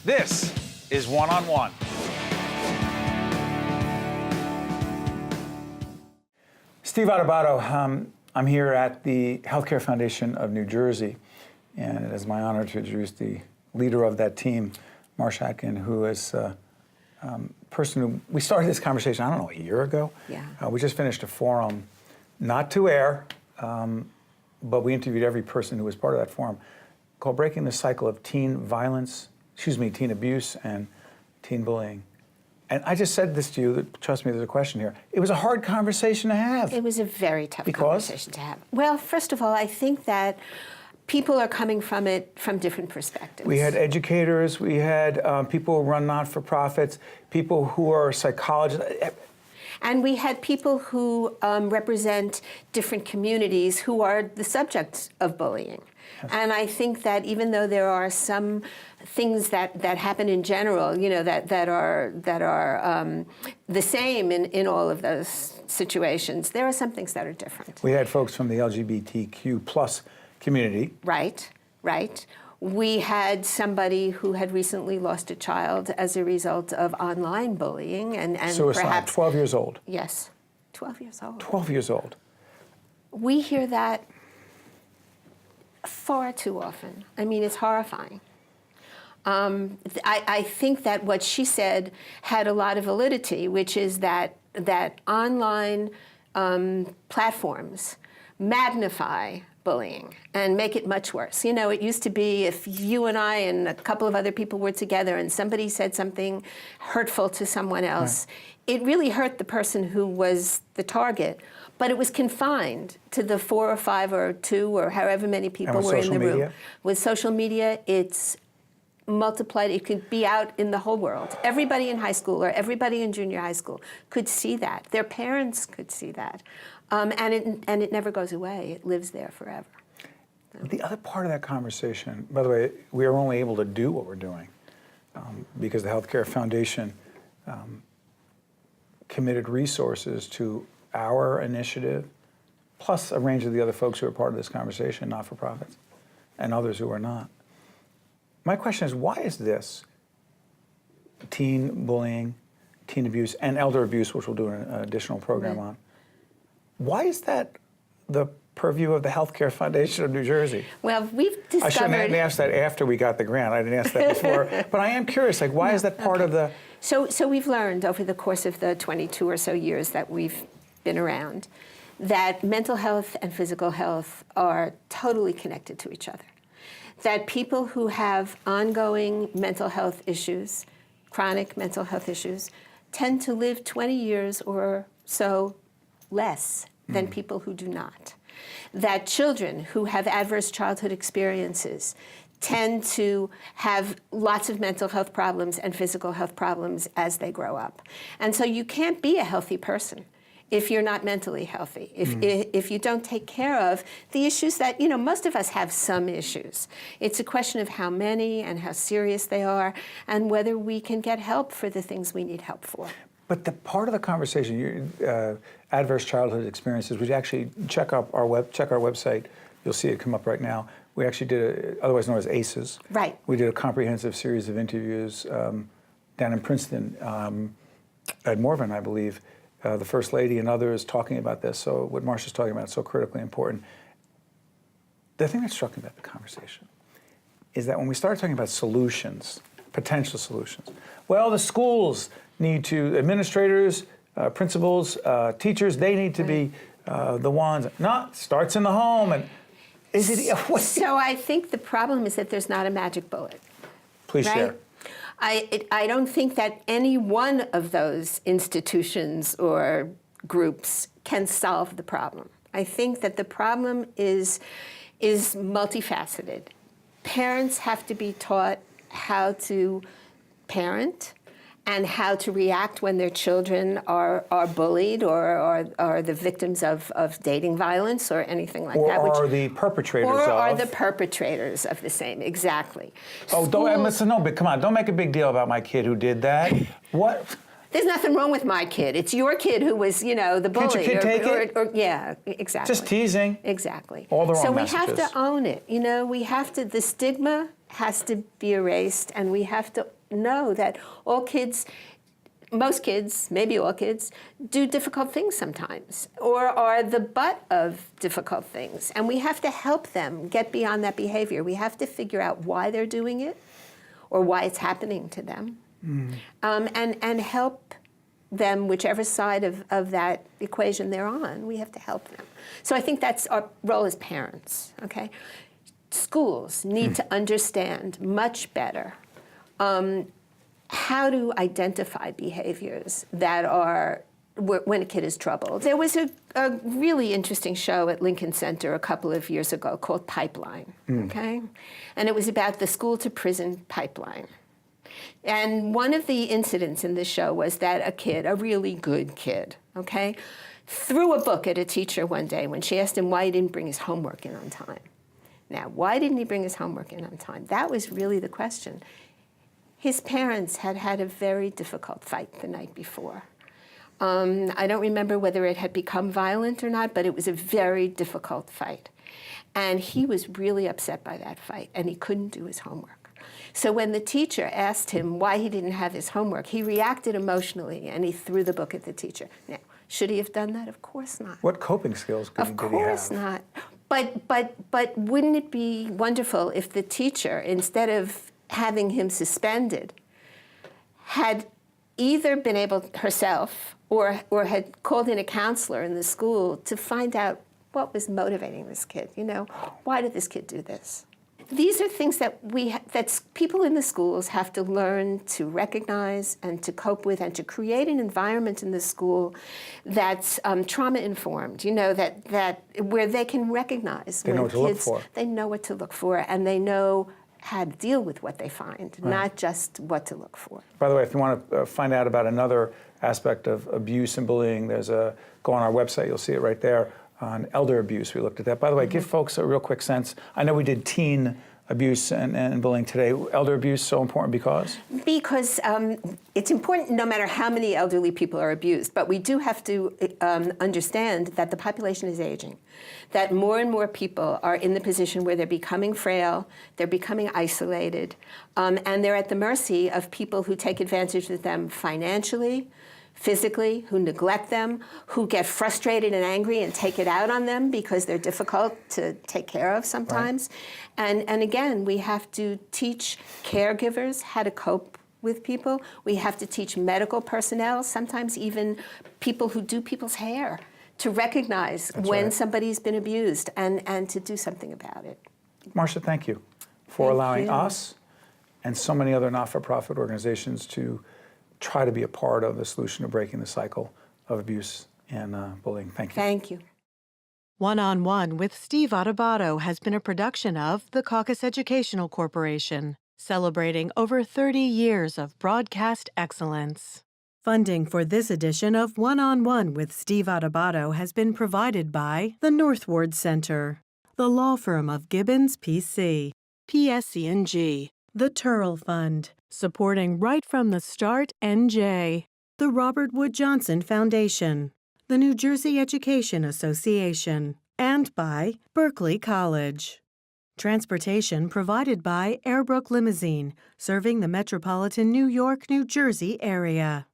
This is One on One. Steve Adubato, I'm here at the Healthcare Foundation of New Jersey, and it is my honor to introduce the leader of that team, Marsha Atkind, who is a person who, we started this conversation, I don't know, a year ago? Yeah. We just finished a forum, not to air, but we interviewed every person who was part of that forum, called Breaking the Cycle of Teen Abuse and Teen Bullying. And I just said this to you, trust me, there's a question here. It was a hard conversation to have. It was a very tough conversation to have. Well, first of all, I think that people are coming from it from different perspectives. We had educators, we had people who run not-for-profits, people who are psychologists. And we had people who represent different communities who are the subject of bullying. Yes. And I think that even though there are some things that happen in general, you know, that are the same in all of those situations, there are some things that are different. We had folks from the LGBTQ plus community. Right, right. We had somebody who had recently lost a child as a result of online bullying and suicide, perhaps 12 years old. Yes, 12 years old. 12 years old. We hear that far too often. I mean, it's horrifying. I think that what she said had a lot of validity, which is that online platforms magnify bullying and make it much worse. You know, it used to be if you and I and a couple of other people were together and somebody said something hurtful to someone else, right, it really hurt the person who was the target, but it was confined to the 4 or 5 or 2 or however many people were in the room. With social media, it's multiplied. It could be out in the whole world. Everybody in high school or everybody in junior high school could see that. Their parents could see that. And it never goes away. It lives there forever. So. The other part of that conversation, by the way, we are only able to do what we're doing because the Healthcare Foundation committed resources to our initiative, plus a range of the other folks who are part of this conversation, not-for-profits, and others who are not. My question is, why is this teen bullying, teen abuse, and elder abuse, which we'll do an additional program on, why is that the purview of the Healthcare Foundation of New Jersey? Well, we've discovered... I shouldn't have asked that after we got the grant. I didn't ask that before. But I am curious, like, why is that part of the... So we've learned over the course of the 22 or so years that we've been around that mental health and physical health are totally connected to each other. That people who have ongoing mental health issues, chronic mental health issues, tend to live 20 years or so less than people who do not. That children who have adverse childhood experiences tend to have lots of mental health problems and physical health problems as they grow up. And so you can't be a healthy person if you're not mentally healthy, if you don't take care of the issues that, you know, most of us have some issues. It's a question of how many and how serious they are and whether we can get help for the things we need help for. But the part of the conversation, adverse childhood experiences, we actually check our website. You'll see it come up right now. We actually did, otherwise known as ACEs. Right. We did a comprehensive series of interviews down in Princeton, at Morven, I believe, the First Lady and others talking about this. So what Marsha's talking about is so critically important. The thing that struck me about the conversation is that when we started talking about solutions, potential solutions, well, the schools need to, administrators, principals, teachers, they need to be the ones. No, it starts in the home. And is it? So I think the problem is that there's not a magic bullet. Please right? share. I don't think that any one of those institutions or groups can solve the problem. I think that the problem is multifaceted. Parents have to be taught how to parent and how to react when their children are bullied or are the victims of dating violence or anything like that. Or are the perpetrators of. Or are the perpetrators of the same, exactly. Oh, listen, no, but come on, don't make a big deal about my kid who did that. What? There's nothing wrong with my kid. It's your kid who was, you know, the bully. Can't your kid take it? Yeah, exactly. Just teasing. Exactly. All the wrong so messages. We have to own it. You know, we have to, the stigma has to be erased, and we have to know that all kids, most kids, maybe all kids, do difficult things sometimes, or are the butt of difficult things. And we have to help them get beyond that behavior. We have to figure out why they're doing it, or why it's happening to them, and help them, whichever side of that equation they're on, we have to help them. So I think that's our role as parents, okay? Schools need to understand much better how to identify behaviors that are when a kid is troubled. There was a really interesting show at Lincoln Center a couple of years ago called Pipeline, okay? And it was about the school to prison pipeline. And one of the incidents in the show was that a kid, a really good kid, okay, threw a book at a teacher one day when she asked him why he didn't bring his homework in on time. Now, why didn't he bring his homework in on time? That was really the question. His parents had had a very difficult fight the night before. I don't remember whether it had become violent or not, but it was a very difficult fight. And he was really upset by that fight, and he couldn't do his homework. So when the teacher asked him why he didn't have his homework, he reacted emotionally, and he threw the book at the teacher. Now, should he have done that? Of course not. What coping skills did he have? Of course not. But wouldn't it be wonderful if the teacher, instead of having him suspended, had either been able herself or had called in a counselor in the school to find out what was motivating this kid? You know, why did this kid do this? These are things that people in the schools have to learn to recognize and to cope with, and to create an environment in the school that's trauma-informed. You know, that where they can recognize they know what to look for. They know what to look for, and they know how to deal with what they find, not just what to look for. By the way, if you want to find out about another aspect of abuse and bullying, go on our website. You'll see it right there. On elder abuse, we looked at that. By the way, give folks a real quick sense. I know we did teen abuse and bullying today. Elder abuse so important because? Because it's important no matter how many elderly people are abused, but we do have to understand that the population is aging, that more and more people are in the position where they're becoming frail, they're becoming isolated, and they're at the mercy of people who take advantage of them financially, physically, who neglect them, who get frustrated and angry and take it out on them because they're difficult to take care of sometimes. Right. And again, we have to teach caregivers how to cope with people. We have to teach medical personnel, sometimes even people who do people's hair, to recognize when somebody's been abused and to do something about it. Marsha, thank you for allowing us and so many other not-for-profit organizations to try to be a part of the solution of breaking the cycle of abuse and bullying. Thank you. Thank you. One-on-One with Steve Adubato has been a production of the Caucus Educational Corporation, celebrating over 30 years of broadcast excellence. Funding for this edition of One-on-One with Steve Adubato has been provided by the Northward Center, the law firm of Gibbons PC, PSC&G, the Turrell Fund, supporting Right from the Start NJ, the Robert Wood Johnson Foundation, the New Jersey Education Association, and by Berkeley College. Transportation provided by Airbrook Limousine, serving the metropolitan New York, New Jersey area.